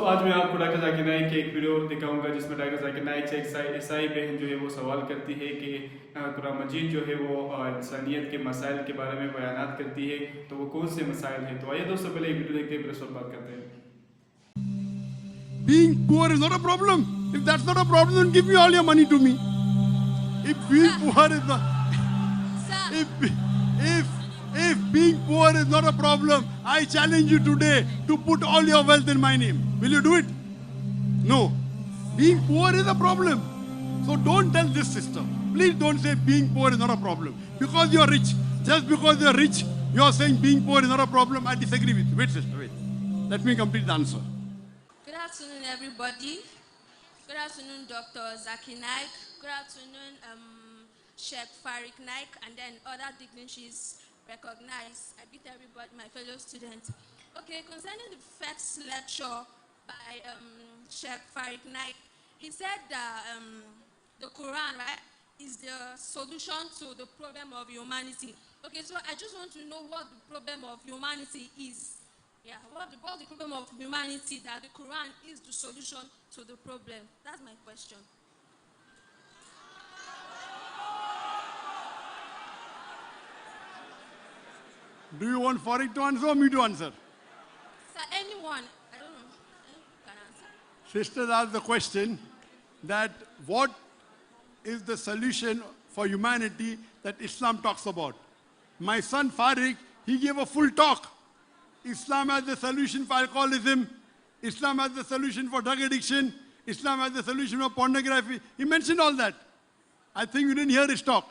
तो आज मैं आपको डॉक्टर जाकिर नाइक की एक वीडियो दिखाऊंगा जिसमें डॉक्टर जाकिर नाइक से एक ईसाई बहन जो है वो सवाल करती है कि कुरान मजीद जो है वो इंसानियत के मसाइल के बारे में बयानात करती है, तो वो कौन से मसाइल हैं। तो आइए दोस्तों पहले एक वीडियो देखते हैं, फिर उस पर बात करते हैं। Being poor is not a problem. If that's not a problem, then give me all your money to me. If being poor is not, if being poor is not a problem, I challenge you today to put all your wealth in my name. Will you do it? No. Being poor is a problem. So don't tell this sister. Please don't say being poor is not a problem. Because you are rich. Just because you are rich, you are saying being poor is not a problem. I disagree with you. Wait, sister, wait. Let me complete the answer. Good afternoon, everybody. Good afternoon, Dr. Zakir Naik. Good afternoon, Sheikh Farik Naik, and then other dignitaries recognized. I greet everybody, my fellow students. Okay, concerning the first lecture by Sheikh Farik Naik, he said that the Quran, right, is the solution to the problem of humanity. Okay, so I just want to know what the problem of humanity is. Yeah, what's the problem of humanity that the Quran is the solution to the problem? That's my question. Do you want Farid to answer or me to answer? Sir, anyone, I don't know, anyone can answer. Sisters asked the question that what is the solution for humanity that Islam talks about? My son Farid, he gave a full talk. Islam has the solution for alcoholism. Islam has the solution for drug addiction. Islam has the solution for pornography. He mentioned all that. I think you didn't hear his talk.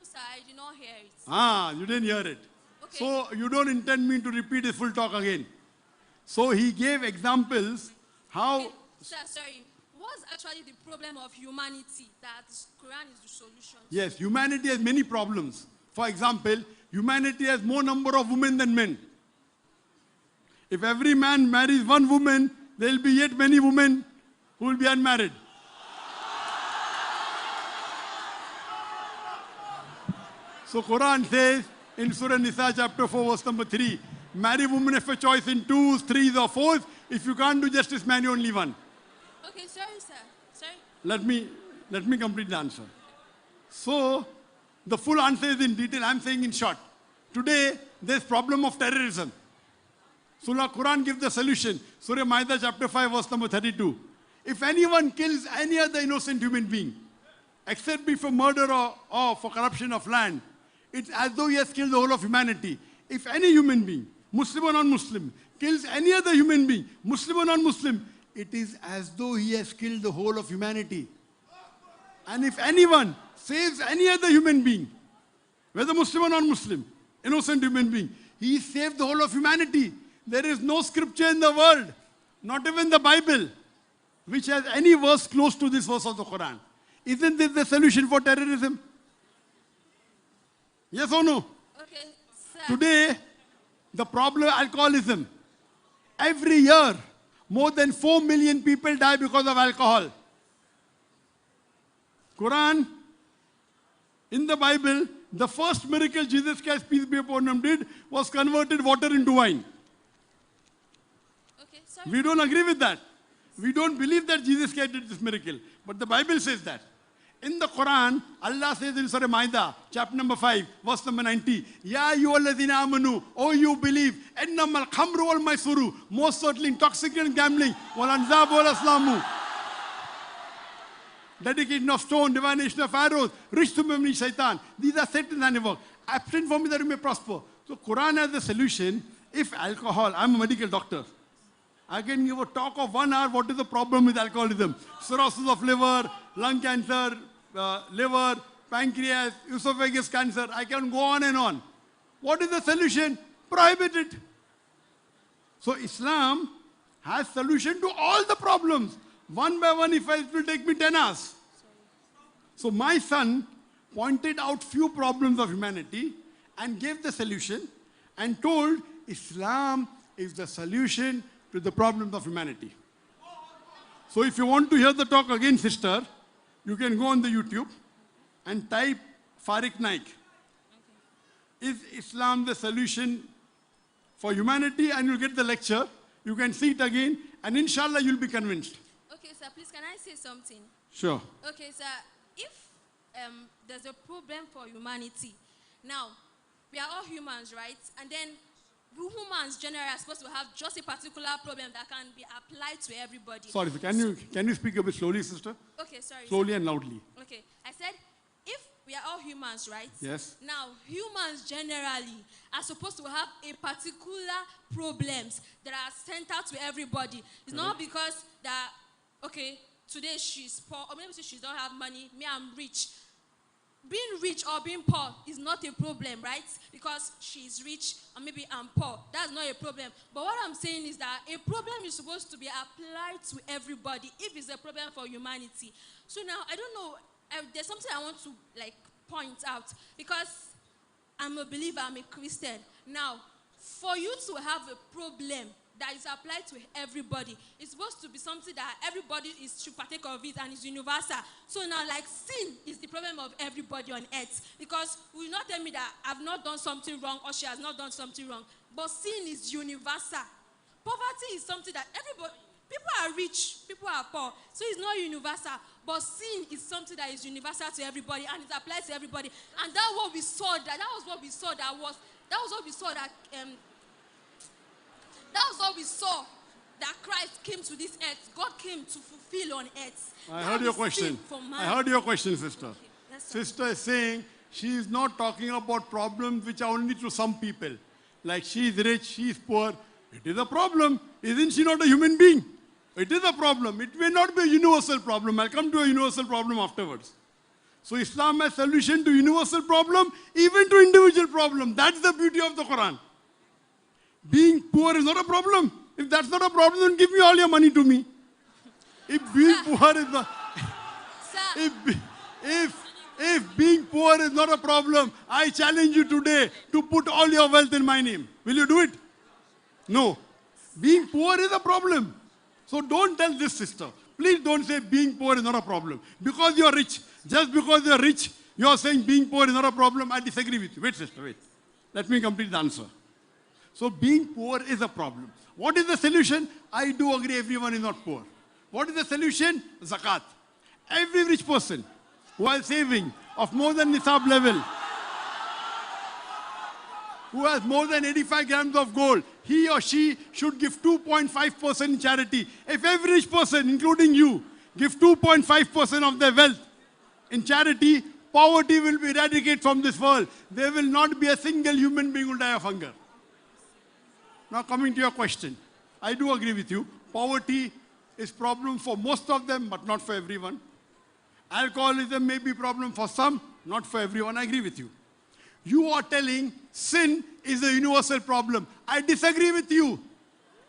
Sir, I did not hear it. You didn't hear it. Okay. So you don't intend me to repeat his full talk again. So he gave examples how... Okay, sir, sorry. What's actually the problem of humanity that Quran is the solution to? Yes, humanity has many problems. For example, humanity has more number of women than men. If every man marries one woman, there will be yet many women who will be unmarried. So Quran says in Surah Nisa chapter 4 verse number 3, marry women of a choice in twos, threes or fours. If you can't do justice, marry only one. Okay, sorry, sir. Sorry. Let me complete the answer. So, the full answer is in detail. I'm saying in short. Today, there's problem of terrorism. Surah Quran gives the solution. Surah Ma'idah chapter 5 verse number 32. If anyone kills any other innocent human being, except be for murder or for corruption of land, it's as though he has killed the whole of humanity. If any human being, Muslim or non-Muslim, kills any other human being, Muslim or non-Muslim, it is as though he has killed the whole of humanity. And if anyone saves any other human being, whether Muslim or non-Muslim, innocent human being, he saved the whole of humanity. There is no scripture in the world, not even the Bible, which has any verse close to this verse of the Quran. Isn't this the solution for terrorism? Yes or no? Okay, sir. Today, the problem of alcoholism. Every year, more than 4 million people die because of alcohol. Quran, in the Bible, the first miracle Jesus Christ, peace be upon him, did was converted water into wine. Okay, sorry. We don't agree with that. We don't believe that Jesus Christ did this miracle. But the Bible says that. In the Quran, Allah says in Surah Ma'idah, chapter number 5, verse number 90, Ya ayyuhalladhina amanu, oh you believe, ennamal khamru wal maisuru, most certainly intoxicant gambling, wal anzab wal aslamu, dedication of stone, divination of arrows, rich to memory shaitan. These are Satan's handiwork. Abstain from it that you may prosper. So Quran has the solution. If alcohol, I'm a medical doctor, I can give a talk of 1 hour what is the problem with alcoholism. Cirrhosis of liver, lung cancer, liver, pancreas, esophagus cancer. I can go on and on. What is the solution? Prohibit it. So Islam has solution to all the problems. One by one, if it will take me 10 hours. So my son pointed out few problems of humanity and gave the solution and told Islam is the solution to the problems of humanity. So if you want to hear the talk again, sister, you can go on the YouTube and type Farik Naik. Is Islam the solution for humanity? And you'll get the lecture. You can see it again and inshallah you'll be convinced. Okay, sir, please, can I say something? Sure. Okay, sir, if there's a problem for humanity, now, we are all humans, right? And then we humans generally are supposed to have just a particular problem that can be applied to everybody. Sorry, sir. Can you speak a bit slowly, sister? Okay, sorry. Slowly sir. and loudly. Okay, I said, if we are all humans, right? Yes. Now, humans generally are supposed to have a particular problems that are centered to everybody. It's not because that, okay, today she's poor, or maybe she don't have money, me, I'm rich. Being rich or being poor is not a problem, right? Because she's rich or maybe I'm poor. That's not a problem. But what I'm saying is that a problem is supposed to be applied to everybody if it's a problem for humanity. So now, I don't know, there's something I want to point out, because I'm a believer, I'm a Christian. Now, for you to have a problem that is applied to everybody, it's supposed to be something that everybody should partake of it and is universal. So now, sin is the problem of everybody on earth, because you will not tell me that I've not done something wrong or she has not done something wrong, but sin is universal. Poverty is something that everybody, people are rich, people are poor, so it's not universal. But sin is something that is universal to everybody and it applies to everybody. And that was what we saw. That was what we saw. That Christ came to this earth. God came to fulfill on earth. I heard your question. I heard your question, sister. Okay. Yes, sir. Sister is saying she is not talking about problems which are only to some people. Like she is rich, she is poor. It is a problem. Isn't she not a human being? It is a problem. It may not be a universal problem. I'll come to a universal problem afterwards. So Islam has solution to universal problem, even to individual problem. That's the beauty of the Quran. Being poor is not a problem. If that's not a problem, then give me all your money to me. If being poor is not, if being poor is not a problem, I challenge you today to put all your wealth in my name. Will you do it? No. Being poor is a problem. So don't tell this, sister. Please don't say being poor is not a problem. Because you are rich. Just because you are rich, you are saying being poor is not a problem. I disagree with you. Wait, sister, wait. Let me complete the answer. So being poor is a problem. What is the solution? I do agree everyone is not poor. What is the solution? Zakat. Every rich person who is saving of more than nisab level, who has more than 85 grams of gold, he or she should give 2.5% in charity. If every rich person, including you, give 2.5% of their wealth in charity, poverty will be eradicated from this world. There will not be a single human being who will die of hunger. Now coming to your question, I do agree with you. Poverty is problem for most of them, but not for everyone. Alcoholism may be a problem for some, not for everyone. I agree with you. You are telling sin is a universal problem. I disagree with you.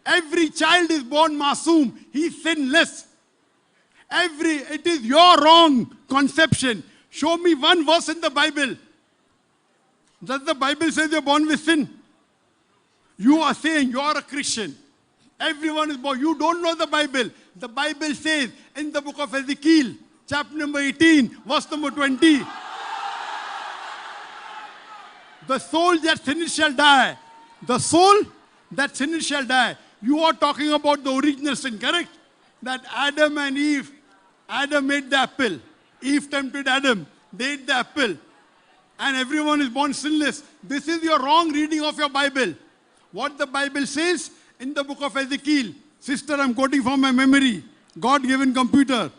Every child is born masoom. He is sinless. It is your wrong conception. Show me one verse in the Bible. Does the Bible say you're born with sin? You are saying you are a Christian. Everyone is born. You don't know the Bible. The Bible says in the book of Ezekiel, chapter number 18, verse number 20, the soul that sinners shall die. The soul that sinners shall die. You are talking about the original sin, correct? That Adam and Eve, Adam ate the apple. Eve tempted Adam. They ate the apple. And everyone is born sinless. This is your wrong reading of your Bible. What the Bible says in the book of Ezekiel. Sister, I'm quoting from my memory. God-given computer.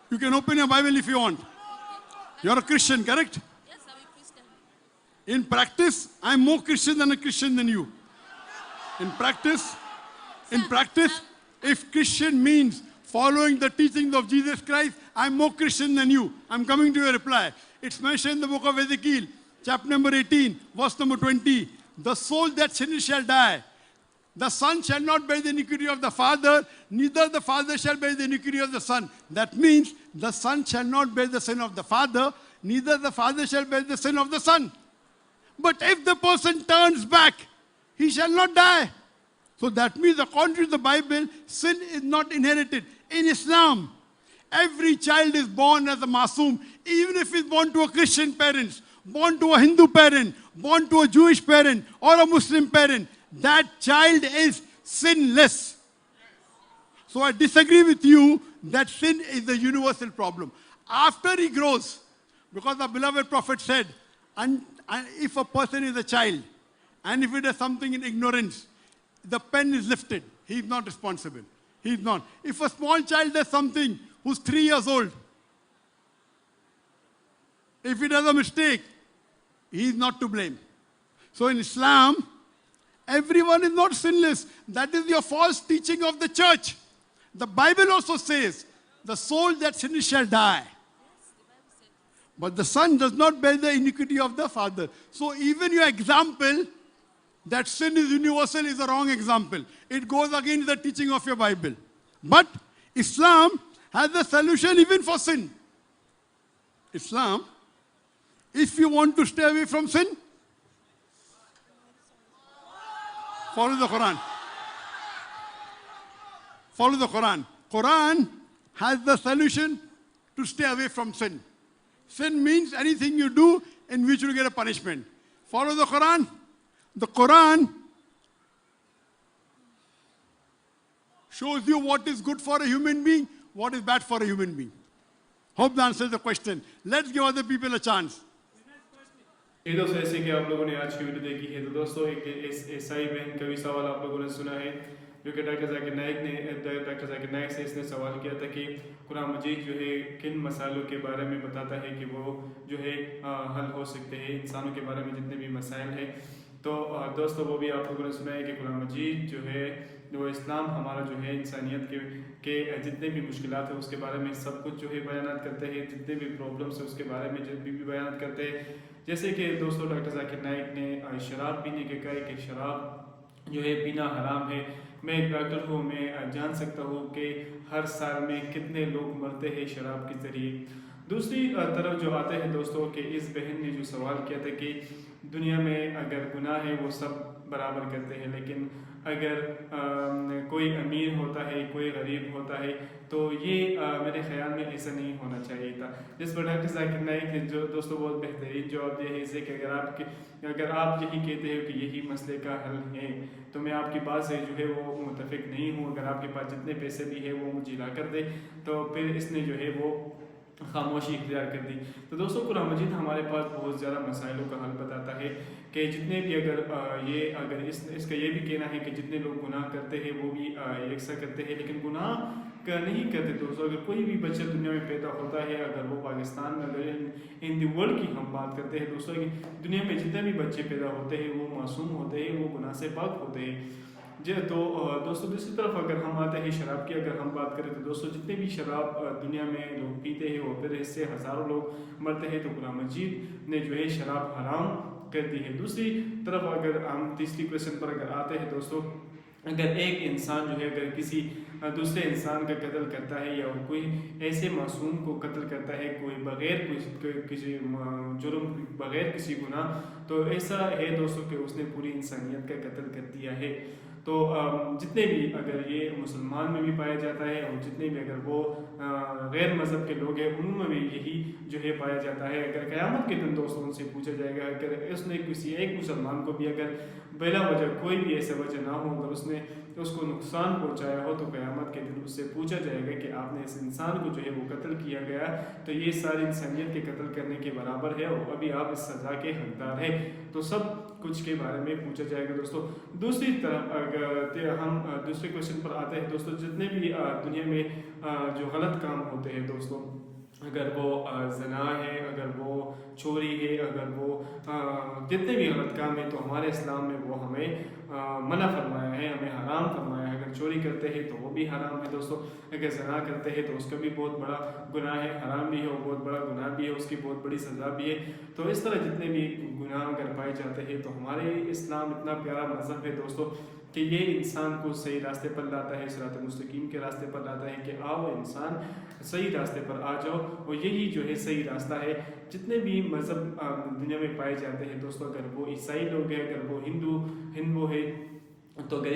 You can open your Bible if you want. You're a Christian, correct? Yes, I'm a Christian. In practice, I'm more Christian than a Christian than you. In practice, if Christian means following the teachings of Jesus Christ, I'm more Christian than you. I'm coming to your reply. It's mentioned in the book of Ezekiel, chapter number 18, verse number 20. The soul that sinners shall die. The son shall not bear the iniquity of the father, neither the father shall bear the iniquity of the son. That means the son shall not bear the sin of the father, neither the father shall bear the sin of the son. But if the person turns back, he shall not die. So that means, according to the Bible, sin is not inherited. In Islam, every child is born as a masoom, even if he's born to a Christian parent, born to a Hindu parent, born to a Jewish parent or a Muslim parent. That child is sinless. So I disagree with you that sin is a universal problem. After he grows, because the beloved prophet said, and if a person is a child, and if he does something in ignorance, the pen is lifted. He is not responsible. He is not. If a small child does something who's 3 years old, if he does a mistake, he is not to blame. So in Islam, everyone is not sinless. That is your false teaching of the church. The Bible also says, the soul that sinneth shall die. But the son does not bear the iniquity of the father. So even your example that sin is universal is a wrong example. It goes against the teaching of your Bible. But Islam has a solution even for sin. Islam, if you want to stay away from sin, follow the Quran. Follow the Quran. Quran has the solution to stay away from sin. Sin means anything you do in which you get a punishment. Follow the Quran. The Quran shows you what is good for a human being, what is bad for a human being. Hope that answers the question. Let's give other people a chance. ये दोस्तों ऐसे कि आप लोगों ने आज की video देखी है तो दोस्तों एक ईसाई बहन का भी सवाल आप लोगों ने सुना है जो कि डॉक्टर जाकिर नाइक से इसने सवाल किया था कि कुरान मजीद जो है किन मसालों के बारे में बताता है कि वो जो है हल हो सकते हैं इंसानों के बारे में जितने भी मसाइल हैं। तो दोस्तों वो भी आप लोगों ने सुना है कि कुरान मजीद जो है वो इस्लाम हमारा जो है इंसानियत के जितने भी मुश्किलात है उसके बारे में सब कुछ जो है बयानात करते हैं, जितने भी प्रॉब्लम्स है उसके बारे में भी बयानात करते हैं। जैसे कि दोस्तों डॉक्टर जाकिर नाइक ने शराब पीने के कहा कि शराब जो है पीना हराम है। मैं एक डॉक्टर हूँ, मैं जान सकता हूँ कि हर साल में कितने लोग मरते हैं शराब के ज़रिए। दूसरी तरफ जो आते हैं दोस्तों कि इस बहन ने जो सवाल किया था कि दुनिया में अगर गुनाह है वो सब बराबर करते हैं, लेकिन अगर कोई अमीर होता है कोई गरीब होता है तो ये मेरे ख्याल में ऐसा नहीं होना चाहिए था। जिस पर डॉक्टर जाकिर नाइक जो दोस्तों बहुत बेहतरीन जवाब दिया है इसे कि अगर आप यही कहते हो कि यही मसले का हल है तो मैं आपकी बात से जो है वो मुतफिक नहीं हूँ। अगर आपके पास जितने पैसे भी है वो मुझे ला कर दे, तो फिर इसने जो है वो खामोशी इख्तियार कर दी। तो दोस्तों कुरान मजीद हमारे पास बहुत ज़्यादा मसाइलों का हल बताता है कि जितने भी अगर इसका ये भी कहना है कि जितने लोग गुनाह करते हैं वो भी यकसा करते हैं, लेकिन गुनाह का नहीं करते दोस्तों। अगर कोई भी बच्चा दुनिया में पैदा होता है, अगर वो पाकिस्तान में अगर इन द वर्ल्ड की हम बात करते हैं दोस्तों कि दुनिया में जितने भी बच्चे पैदा होते हैं वो मासूम होते हैं, वो गुनाह से पाक होते हैं। तो दोस्तों दूसरी तरफ अगर हम आते हैं शराब की अगर हम बात करें तो दोस्तों जितने भी शराब दुनिया में लोग पीते हैं और फिर इससे हज़ारों लोग मरते हैं, तो कुरान मजीद ने जो है शराब हराम कर दी है। दूसरी तरफ अगर हम तीसरी क्वेश्चन पर अगर आते हैं दोस्तों, अगर एक इंसान जो है अगर किसी दूसरे इंसान का कत्ल करता है या कोई ऐसे मासूम को कत्ल करता है कोई बग़ैर किसी जुर्म बग़ैर किसी गुनाह, तो ऐसा है दोस्तों कि उसने पूरी इंसानियत का कत्ल कर दिया है। तो जितने भी अगर ये मुसलमान में भी पाया जाता है और जितने भी अगर वो गैर मज़हब के लोग हैं उनमें भी यही जो है पाया जाता है। अगर क़यामत के दिन दोस्तों उनसे पूछा जाएगा अगर उसने किसी एक मुसलमान को भी अगर बिला वजह कोई भी ऐसा वजह ना हो अगर उसने उसको नुकसान पहुंचाया हो, तो क़यामत के दिन उससे पूछा जाएगा कि आपने इस इंसान को जो है वो कत्ल किया गया तो ये सारी इंसानियत के कत्ल करने के बराबर है और अभी आप इस सज़ा के हकदार हैं, तो सब कुछ के बारे में पूछा जाएगा दोस्तों। दूसरी तरफ अगर हम दूसरे क्वेश्चन पर आते हैं दोस्तों, जितने भी दुनिया में जो गलत काम होते हैं दोस्तों, अगर वो ज़ना है, अगर वो चोरी है, अगर वो जितने भी गलत काम है तो हमारे इस्लाम में वो हमें मना फरमाया है, हमें हराम फरमाया है। अगर चोरी करते हैं तो वो भी हराम है दोस्तों, अगर ज़ना करते हैं तो उसका भी बहुत बड़ा गुनाह है, हराम भी है और बहुत बड़ा गुनाह भी है, उसकी बहुत बड़ी सज़ा भी है। तो इस तरह जितने भी गुनाह अगर पाए जाते हैं तो हमारे इस्लाम इतना प्यारा मज़हब है दोस्तों कि ये इंसान को सही रास्ते पर लाता है, सिरात मुस्तकीम के रास्ते पर लाता है कि आओ इंसान सही रास्ते पर आ जाओ, और यही जो है सही रास्ता है। जितने भी मज़हब दुनिया में पाए जाते हैं दोस्तों, अगर वो ईसाई लोग हैं, अगर वो हिंदू है, तो अगर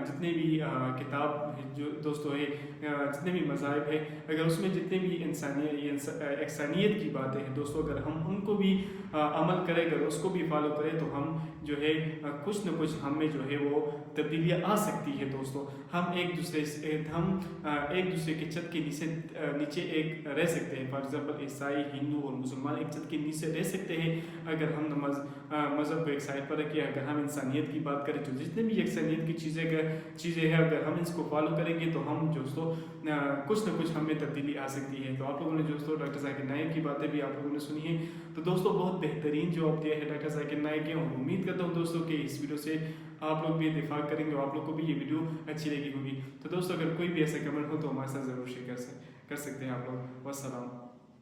जितने भी किताब जो दोस्तों है, जितने भी मज़ाहिब है, अगर उसमें जितने भी इंसानियत की बातें हैं दोस्तों, अगर हम उनको भी अमल करें, अगर उसको भी फॉलो करें, तो हम जो है कुछ न कुछ हमें जो है वो تبدیلیاں آ سکتی ہے دوستوں. ہم ایک دوسرے کے چھت کے نیچے ایک رہ سکتے ہیں. فار ایگزامپل عیسائی، ہندو اور مسلمان ایک چھت کے نیچے رہ سکتے ہیں اگر ہم مذہب کو ایک سائڈ پر رکھیں. اگر ہم انسانیت کی بات کریں تو جتنے بھی یکسانیت کی چیزیں ہیں اگر ہم اس کو فالو کریں گے تو ہم دوستوں کچھ نہ کچھ ہمیں تبدیلی آ سکتی ہے. تو آپ لوگوں نے دوستوں ڈاکٹر ذاکر نائک کی باتیں بھی آپ لوگوں نے سنی ہیں. تو دوستوں بہت بہترین جواب دیا ہے ڈاکٹر ذاکر نائک نے، اور امید کرتا ہوں دوستوں کہ اس ویڈیو سے آپ لوگ بھی دفاع کریں گے اور آپ لوگ کو بھی یہ ویڈیو اچھی لگی ہوگی. تو دوستوں اگر کوئی بھی ایسا کمنٹ ہو تو ہمارے ساتھ ضرور شیئر کر سکتے ہیں آپ لوگ. والسلام.